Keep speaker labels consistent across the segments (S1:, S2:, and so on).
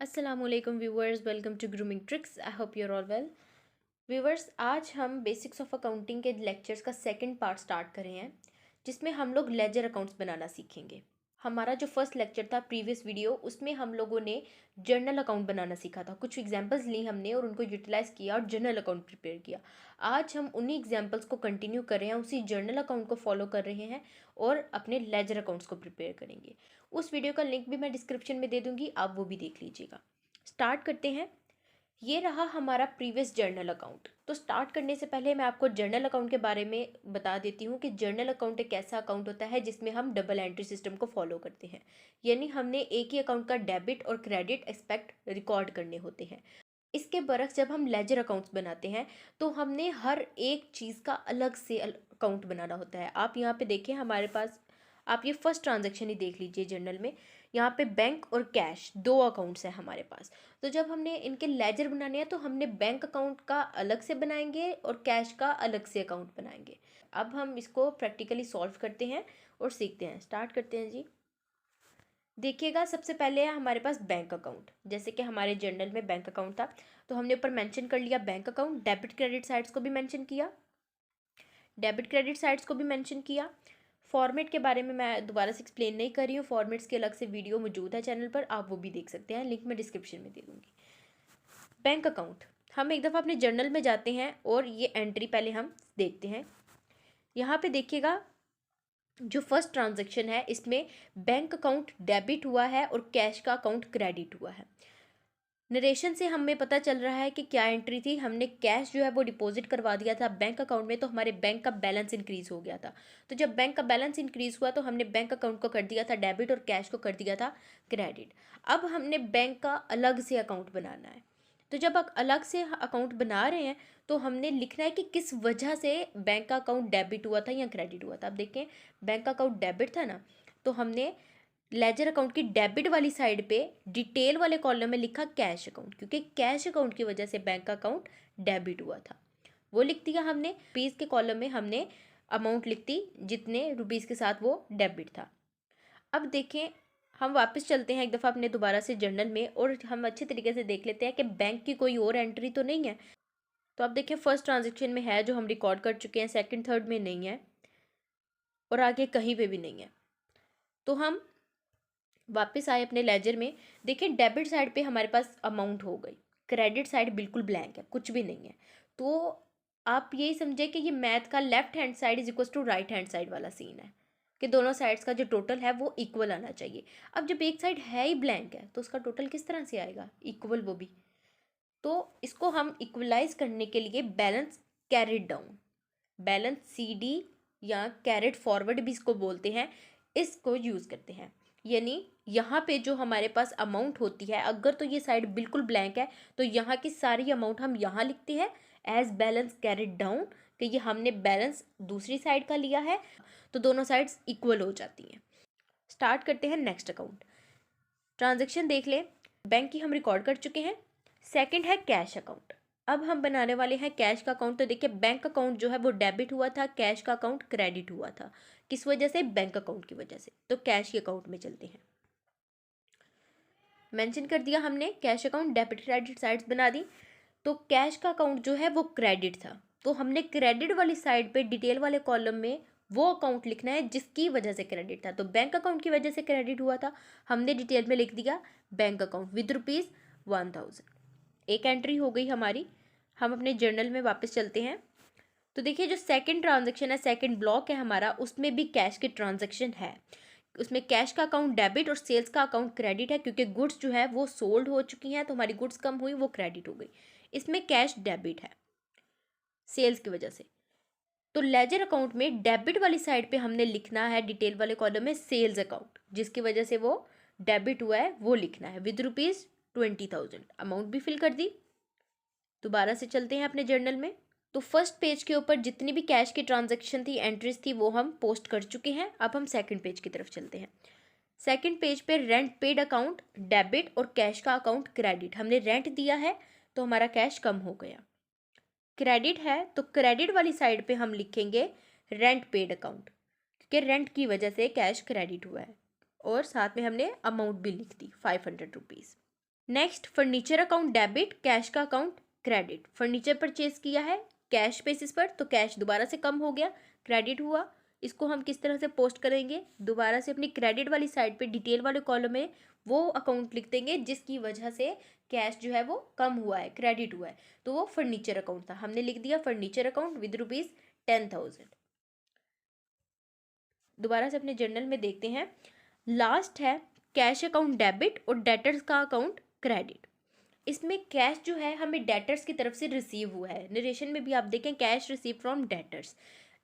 S1: Assalamualaikum viewers, welcome to Grooming Tricks. I hope you're all well. Viewers, आज हम basics of accounting के lectures का second part start कर रहे हैं, जिसमें हम लोग लेजर अकाउंट्स बनाना सीखेंगे। हमारा जो फर्स्ट लेक्चर था प्रीवियस वीडियो, उसमें हम लोगों ने जर्नल अकाउंट बनाना सीखा था। कुछ एग्जांपल्स ली हमने और उनको यूटिलाइज किया और जर्नल अकाउंट प्रिपेयर किया। आज हम उन्हीं एग्जांपल्स को कंटिन्यू कर रहे हैं, उसी जर्नल अकाउंट को फॉलो कर रहे हैं और अपने लेजर अकाउंट्स को प्रिपेयर करेंगे। उस वीडियो का लिंक भी मैं डिस्क्रिप्शन में दे दूँगी, आप वो भी देख लीजिएगा। स्टार्ट करते हैं। ये रहा हमारा प्रीवियस जर्नल अकाउंट। तो स्टार्ट करने से पहले मैं आपको जर्नल अकाउंट के बारे में बता देती हूँ कि जर्नल अकाउंट एक ऐसा अकाउंट होता है जिसमें हम डबल एंट्री सिस्टम को फॉलो करते हैं। यानी हमने एक ही अकाउंट का डेबिट और क्रेडिट एक्सपेक्ट रिकॉर्ड करने होते हैं। इसके बरक्स जब हम लेजर अकाउंट्स बनाते हैं तो हमने हर एक चीज़ का अलग से अकाउंट बनाना होता है। आप यहाँ पे देखें, हमारे पास आप ये फर्स्ट ट्रांजैक्शन ही देख लीजिए जर्नल में। यहाँ पे बैंक और कैश दो अकाउंट्स हैं हमारे पास। तो जब हमने इनके लेजर बनाने हैं तो हमने बैंक अकाउंट का अलग से बनाएंगे और कैश का अलग से अकाउंट बनाएंगे। अब हम इसको प्रैक्टिकली सॉल्व करते हैं और सीखते हैं। स्टार्ट करते हैं जी। देखिएगा, सबसे पहले है हमारे पास बैंक अकाउंट। जैसे कि हमारे जर्नल में बैंक अकाउंट था तो हमने ऊपर मेंशन कर लिया bank account. Debit credit sides को भी मेंशन किया, डेबिट क्रेडिट साइड्स को भी मेंशन किया। फॉर्मेट के बारे में मैं दोबारा से एक्सप्लेन नहीं कर रही हूँ, फॉर्मेट्स के अलग से वीडियो मौजूद है चैनल पर, आप वो भी देख सकते हैं, लिंक मैं डिस्क्रिप्शन में दे दूँगी। बैंक अकाउंट, हम एक दफ़ा अपने जर्नल में जाते हैं और ये एंट्री पहले हम देखते हैं। यहाँ पे देखिएगा, जो फर्स्ट ट्रांजैक्शन है इसमें बैंक अकाउंट डेबिट हुआ है और कैश का अकाउंट क्रेडिट हुआ है। नरेशन से हमें पता चल रहा है कि क्या एंट्री थी। हमने कैश जो है वो डिपॉजिट करवा दिया था बैंक अकाउंट में, तो हमारे बैंक का बैलेंस इंक्रीज हो गया था। तो जब बैंक का बैलेंस इंक्रीज हुआ तो हमने बैंक अकाउंट को कर दिया था डेबिट और कैश को कर दिया था क्रेडिट। अब हमने बैंक का अलग से अकाउंट बनाना है। तो जब आप अलग से अकाउंट बना रहे हैं तो हमने लिखना है कि किस वजह से बैंक का अकाउंट डेबिट हुआ था या क्रेडिट हुआ था। अब देखें, बैंक का अकाउंट डेबिट था ना, तो हमने लेजर अकाउंट की डेबिट वाली साइड पे डिटेल वाले कॉलम में लिखा कैश अकाउंट, क्योंकि कैश अकाउंट की वजह से बैंक का अकाउंट डेबिट हुआ था। वो लिख दिया हमने। रुपीज़ के कॉलम में हमने अमाउंट लिख दी जितने रुपीज़ के साथ वो डेबिट था। अब देखें, हम वापस चलते हैं एक दफ़ा अपने दोबारा से जर्नल में और हम अच्छे तरीके से देख लेते हैं कि बैंक की कोई और एंट्री तो नहीं है। तो अब देखिए, फर्स्ट ट्रांजेक्शन में है जो हम रिकॉर्ड कर चुके हैं, सेकंड थर्ड में नहीं है और आगे कहीं पे भी नहीं है। तो हम वापस आए अपने लेजर में। देखिए, डेबिट साइड पे हमारे पास अमाउंट हो गई, क्रेडिट साइड बिल्कुल ब्लैंक है, कुछ भी नहीं है। तो आप यही समझे कि ये मैथ का left hand side is equal to right hand side वाला सीन है कि दोनों साइड्स का जो टोटल है वो इक्वल आना चाहिए। अब जब एक साइड है ही ब्लैंक है तो उसका टोटल किस तरह से आएगा, इक्वल वो भी। तो इसको हम इक्वलाइज करने के लिए balance carried down, balance CD या कैरेट फॉरवर्ड भी इसको बोलते हैं, इसको यूज़ करते हैं। यानी यहाँ पे जो हमारे पास अमाउंट होती है, अगर तो ये साइड बिल्कुल ब्लैंक है तो यहाँ की सारी अमाउंट हम यहाँ लिखते हैं एज बैलेंस कैरिड डाउन, कि ये हमने बैलेंस दूसरी साइड का लिया है, तो दोनों साइड्स इक्वल हो जाती हैं। स्टार्ट करते हैं नेक्स्ट अकाउंट। ट्रांजेक्शन देख लें, बैंक की हम रिकॉर्ड कर चुके हैं। सेकंड है कैश अकाउंट। अब हम बनाने वाले हैं कैश का अकाउंट। तो देखिए, बैंक अकाउंट जो है वो डेबिट हुआ था, कैश का अकाउंट क्रेडिट हुआ था। किस वजह से, बैंक अकाउंट की वजह से। तो कैश के अकाउंट में चलते हैं। मेंशन कर दिया हमने cash account, debit credit sides बना दी। तो कैश का अकाउंट जो है वो क्रेडिट था, तो हमने क्रेडिट वाली साइड पे डिटेल वाले कॉलम में वो अकाउंट लिखना है जिसकी वजह से क्रेडिट था। तो बैंक अकाउंट की वजह से क्रेडिट हुआ था, हमने डिटेल में लिख दिया बैंक अकाउंट विद ₹1000। एक एंट्री हो गई हमारी। हम अपने जर्नल में वापस चलते हैं। तो देखिए, जो सेकंड ट्रांजैक्शन है, सेकंड ब्लॉक है हमारा, उसमें भी कैश की ट्रांजैक्शन है। उसमें कैश का अकाउंट डेबिट और सेल्स का अकाउंट क्रेडिट है, क्योंकि गुड्स जो है वो सोल्ड हो चुकी हैं तो हमारी गुड्स कम हुई, वो क्रेडिट हो गई। इसमें कैश डेबिट है सेल्स की वजह से। तो लेजर अकाउंट में डेबिट वाली साइड पे हमने लिखना है डिटेल वाले कॉलम में सेल्स अकाउंट, जिसकी वजह से वो डेबिट हुआ है, वो लिखना है विद ₹20,000। अमाउंट भी फिल कर दी। दोबारा से चलते हैं अपने जर्नल में। तो फर्स्ट पेज के ऊपर जितनी भी कैश की ट्रांजैक्शन थी, एंट्रीज थी, वो हम पोस्ट कर चुके हैं। अब हम सेकंड पेज की तरफ चलते हैं। सेकंड पेज पे रेंट पेड अकाउंट डेबिट और कैश का अकाउंट क्रेडिट। हमने रेंट दिया है तो हमारा कैश कम हो गया। क्रेडिट है तो क्रेडिट वाली साइड पे हम लिखेंगे रेंट पेड अकाउंट, क्योंकि रेंट की वजह से कैश क्रेडिट हुआ है। और साथ में हमने अमाउंट भी लिख दी ₹500। Next furniture account debit, cash का अकाउंट क्रेडिट। फर्नीचर परचेज किया है कैश बेसिस पर, तो कैश दोबारा से कम हो गया, क्रेडिट हुआ। इसको हम किस तरह से पोस्ट करेंगे, दोबारा से अपनी क्रेडिट वाली साइड पे डिटेल वाले कॉलम में वो अकाउंट लिख देंगे जिसकी वजह से कैश जो है वो कम हुआ है, क्रेडिट हुआ है। तो वो फर्नीचर अकाउंट था, हमने लिख दिया फर्नीचर अकाउंट विद ₹10,000। दोबारा से अपने जर्नल में देखते हैं। लास्ट है कैश अकाउंट डेबिट और डेटर्स का अकाउंट क्रेडिट। इसमें कैश जो है हमें डेटर्स की तरफ से रिसीव हुआ है। नरेशन में भी आप देखें cash receive from debtors,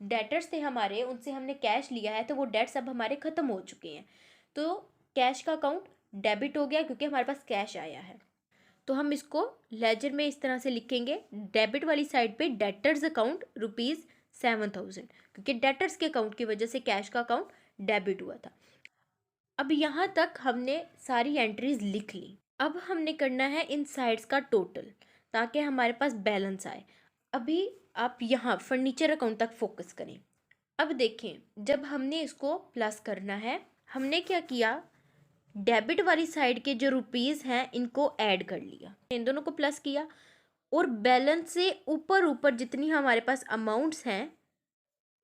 S1: debtors थे हमारे, उनसे हमने कैश लिया है, तो वो डेट्स अब हमारे ख़त्म हो चुके हैं। तो कैश का अकाउंट डेबिट हो गया क्योंकि हमारे पास कैश आया है। तो हम इसको लेजर में इस तरह से लिखेंगे, डेबिट वाली साइड पे डेटर्स अकाउंट ₹7,000, क्योंकि डेटर्स के अकाउंट की वजह से कैश का अकाउंट डेबिट हुआ था। अब यहाँ तक हमने सारी एंट्रीज लिख ली। अब हमने करना है इन साइड्स का टोटल ताकि हमारे पास बैलेंस आए। अभी आप यहाँ फर्नीचर अकाउंट तक फोकस करें। अब देखें, जब हमने इसको प्लस करना है, हमने क्या किया, डेबिट वाली साइड के जो रुपीज़ हैं इनको ऐड कर लिया, इन दोनों को प्लस किया, और बैलेंस से ऊपर ऊपर जितनी हमारे पास अमाउंट्स हैं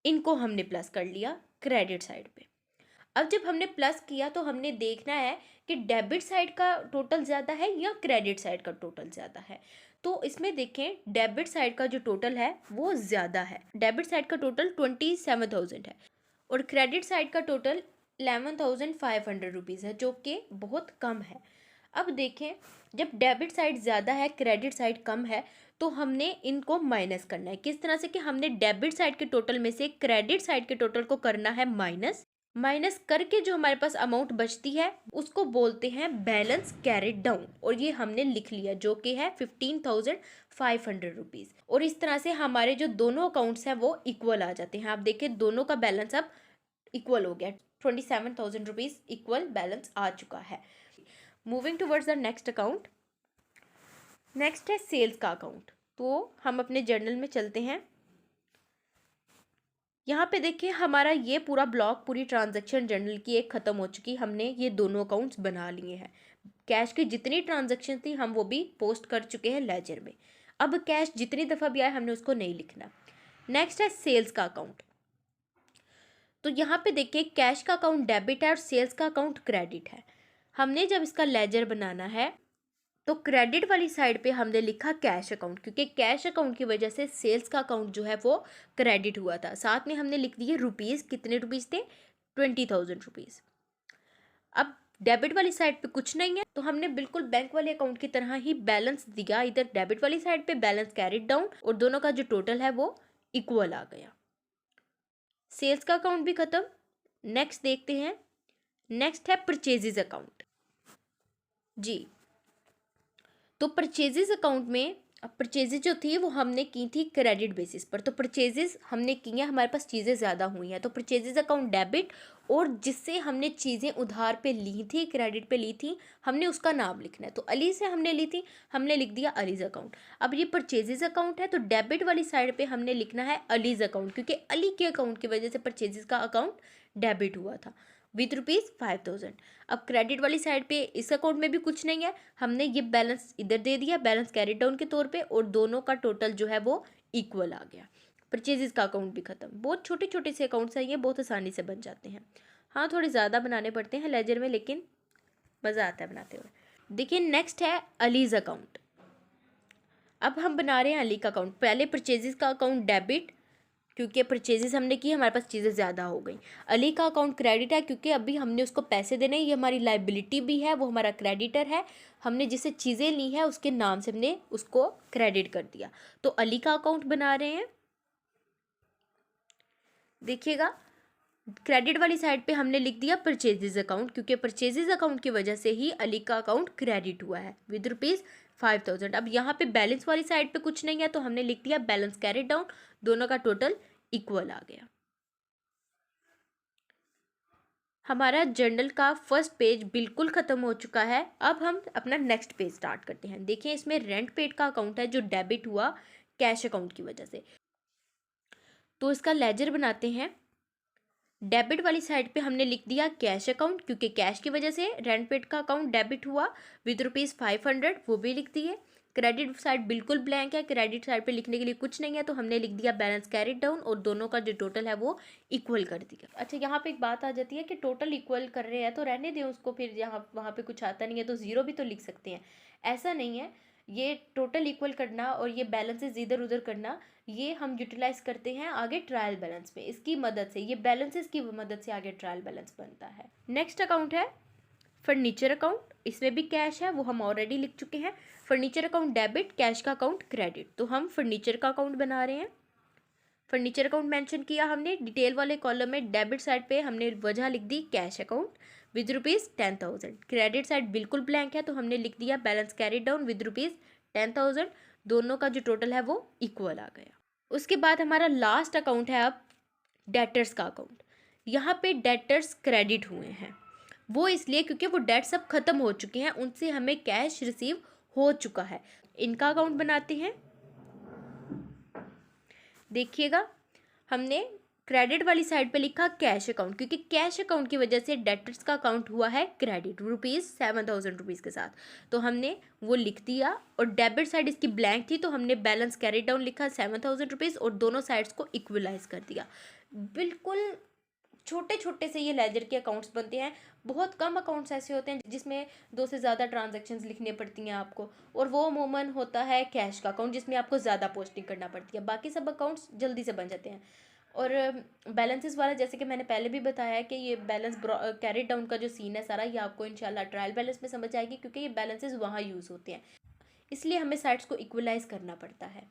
S1: इनको हमने प्लस कर लिया क्रेडिट साइड पे। अब जब हमने प्लस किया तो हमने देखना है कि डेबिट साइड का टोटल ज़्यादा है या क्रेडिट साइड का टोटल ज़्यादा है। तो इसमें देखें डेबिट साइड का जो टोटल है वो ज़्यादा है, डेबिट साइड का टोटल 27,000 है और क्रेडिट साइड का टोटल 11,500 रुपीज़ है, जो कि बहुत कम है। अब देखें, जब डेबिट साइड ज़्यादा है क्रेडिट साइड कम है तो हमने इनको माइनस करना है। किस तरह से कि हमने डेबिट साइड के टोटल में से क्रेडिट साइड के टोटल को करना है माइनस, माइनस करके जो हमारे पास अमाउंट बचती है उसको बोलते हैं बैलेंस कैरिड डाउन, और ये हमने लिख लिया जो कि है 15,500 रुपीज़। और इस तरह से हमारे जो दोनों अकाउंट्स हैं वो इक्वल आ जाते हैं। आप देखें दोनों का बैलेंस अब इक्वल हो गया, 27,000 रुपीज़ इक्वल बैलेंस आ चुका है। Moving towards the next account. Next है सेल्स का अकाउंट। तो हम अपने जर्नल में चलते हैं। यहाँ पे देखिए हमारा ये पूरा ब्लॉक, पूरी ट्रांजैक्शन जर्नल की एक ख़त्म हो चुकी। हमने ये दोनों अकाउंट्स बना लिए हैं। कैश की जितनी ट्रांजैक्शन थी हम वो भी पोस्ट कर चुके हैं लेजर में। अब कैश जितनी दफ़ा भी आए हमने उसको नहीं लिखना। नेक्स्ट है सेल्स का अकाउंट। तो यहाँ पे देखिए कैश का अकाउंट डेबिट है और सेल्स का अकाउंट क्रेडिट है। हमने जब इसका लेजर बनाना है तो क्रेडिट वाली साइड पे हमने लिखा कैश अकाउंट, क्योंकि कैश अकाउंट की वजह से सेल्स का अकाउंट जो है वो क्रेडिट हुआ था। साथ में हमने लिख दिए रुपीज़, कितने रुपीज़ थे, 20,000 रुपीज़। अब डेबिट वाली साइड पे कुछ नहीं है तो हमने बिल्कुल बैंक वाले अकाउंट की तरह ही बैलेंस दिया। इधर डेबिट वाली साइड पे बैलेंस कैरिड डाउन और दोनों का जो टोटल है वो इक्वल आ गया। सेल्स का अकाउंट भी खत्म। नेक्स्ट देखते हैं, नेक्स्ट है परचेजेस अकाउंट। जी, तो परचेजेस अकाउंट में अब परचेजेस जो थी वो हमने की थी क्रेडिट बेसिस पर। तो परचेजेस हमने की हैं, हमारे पास चीज़ें ज़्यादा हुई हैं, तो परचेजेस अकाउंट डेबिट, और जिससे हमने चीज़ें उधार पे ली थी, क्रेडिट पे ली थी, हमने उसका नाम लिखना है। तो अली से हमने ली थी, हमने लिख दिया अलीज अकाउंट। अब ये परचेजेस अकाउंट है तो डेबिट वाली साइड पर हमने लिखना है अलीज अकाउंट, क्योंकि अली के अकाउंट की वजह से परचेजेस का अकाउंट डेबिट हुआ था विद ₹5,000। अब क्रेडिट वाली साइड पे इस अकाउंट में भी कुछ नहीं है, हमने ये बैलेंस इधर दे दिया बैलेंस कैरी डाउन के तौर पे, और दोनों का टोटल जो है वो इक्वल आ गया। परचेजेस का अकाउंट भी खत्म। बहुत छोटे छोटे से अकाउंट्स हैं ये, बहुत आसानी से बन जाते हैं। हाँ, थोड़े ज़्यादा बनाने पड़ते हैं लेजर में, लेकिन मज़ा आता है बनाते हुए। देखिए नेक्स्ट है अलीज अकाउंट। अब हम बना रहे हैं अली का अकाउंट। पहले परचेजेस का अकाउंट डेबिट, क्योंकि परचेजेस हमने की, हमारे पास चीज़ें ज़्यादा हो गई। अली का अकाउंट क्रेडिट है क्योंकि अभी हमने उसको पैसे देने, ये हमारी लाइबिलिटी भी है, वो हमारा क्रेडिटर है। हमने जिससे चीज़ें ली है उसके नाम से हमने उसको क्रेडिट कर दिया, तो अली का अकाउंट बना रहे हैं। देखिएगा क्रेडिट वाली साइड पे हमने लिख दिया परचेजेस अकाउंट, क्योंकि परचेजेस अकाउंट की वजह से ही अली का अकाउंट क्रेडिट हुआ है विद ₹5,000। अब यहाँ पे बैलेंस वाली साइड पे कुछ नहीं है तो हमने लिख दिया बैलेंस कैरिड डाउन, दोनों का टोटल इक्वल आ गया। हमारा जर्नल का फर्स्ट पेज बिल्कुल ख़त्म हो चुका है। अब हम अपना नेक्स्ट पेज स्टार्ट करते हैं। देखिए इसमें रेंट पेड का अकाउंट है जो डेबिट हुआ कैश अकाउंट की वजह से, तो इसका लेजर बनाते हैं। डेबिट वाली साइड पे हमने लिख दिया कैश अकाउंट, क्योंकि कैश की वजह से रेंट पेड का अकाउंट डेबिट हुआ विद ₹500, वो भी लिख दिए। क्रेडिट साइड बिल्कुल ब्लैंक है, क्रेडिट साइड पे लिखने के लिए कुछ नहीं है, तो हमने लिख दिया बैलेंस कैरिड डाउन और दोनों का जो टोटल है वो इक्वल कर दिया। अच्छा, यहाँ पे एक बात आ जाती है कि टोटल इक्वल कर रहे हैं तो रहने दें उसको, फिर यहाँ वहाँ पे कुछ आता नहीं है तो ज़ीरो भी तो लिख सकते हैं, ऐसा नहीं है। ये टोटल इक्वल करना और ये बैलेंसेस इधर उधर करना, ये हम यूटिलाइज करते हैं आगे ट्रायल बैलेंस में। इसकी मदद से, ये बैलेंसेस की मदद से आगे ट्रायल बैलेंस बनता है। नेक्स्ट अकाउंट है फर्नीचर अकाउंट, इसमें भी कैश है, वो हम ऑलरेडी लिख चुके हैं। फर्नीचर अकाउंट डेबिट, कैश का अकाउंट क्रेडिट, तो हम फर्नीचर का अकाउंट बना रहे हैं। फर्नीचर अकाउंट मेंशन किया हमने, डिटेल वाले कॉलम में डेबिट साइड पे हमने वजह लिख दी cash account with ₹10,000। Credit side बिल्कुल ब्लैंक है तो हमने लिख दिया बैलेंस कैरिड डाउन विद ₹10,000। दोनों का जो टोटल है वो इक्वल आ गया। उसके बाद हमारा लास्ट अकाउंट है अब डेटर्स का अकाउंट। यहाँ पे डेटर्स क्रेडिट हुए हैं, वो इसलिए क्योंकि वो डेट सब खत्म हो चुके हैं, उनसे हमें कैश रिसीव हो चुका है। इनका अकाउंट बनाते हैं। देखिएगा, हमने क्रेडिट वाली साइड पे लिखा कैश अकाउंट, क्योंकि कैश अकाउंट की वजह से डेटर्स का अकाउंट हुआ है क्रेडिट ₹7,000 के साथ, तो हमने वो लिख दिया। और डेबिट साइड इसकी ब्लैंक थी तो हमने बैलेंस कैरिड डाउन लिखा ₹7,000 और दोनों साइड्स को इक्वलाइज कर दिया। बिल्कुल छोटे छोटे से ये लेजर के अकाउंट्स बनते हैं। बहुत कम अकाउंट्स ऐसे होते हैं जिसमें 2 से ज़्यादा ट्रांजैक्शंस लिखनी पड़ती हैं आपको, और वो अमूमन होता है कैश का अकाउंट जिसमें आपको ज़्यादा पोस्टिंग करना पड़ती है। बाकी सब अकाउंट्स जल्दी से बन जाते हैं। और बैलेंसेस वाला, जैसे कि मैंने पहले भी बताया है कि ये बैलेंस कैरिड डाउन का जो सीन है सारा, ये आपको इंशाल्लाह ट्रायल बैलेंस में समझ आएगी, क्योंकि ये बैलेंसेस वहाँ यूज़ होते हैं, इसलिए हमें साइड्स को इक्वलाइज करना पड़ता है।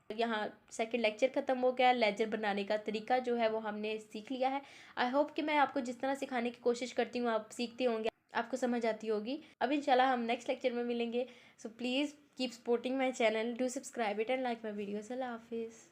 S1: यहाँ सेकंड लेक्चर ख़त्म हो गया। लेजर बनाने का तरीका जो है वो हमने सीख लिया है। आई होप कि मैं आपको जिस तरह सिखाने की कोशिश करती हूँ आप सीखते होंगे, आपको समझ आती होगी। अब इंशाल्लाह हम नेक्स्ट लेक्चर में मिलेंगे। So please keep supporting my channel, do subscribe it and like my videos. Allah हाफिज़।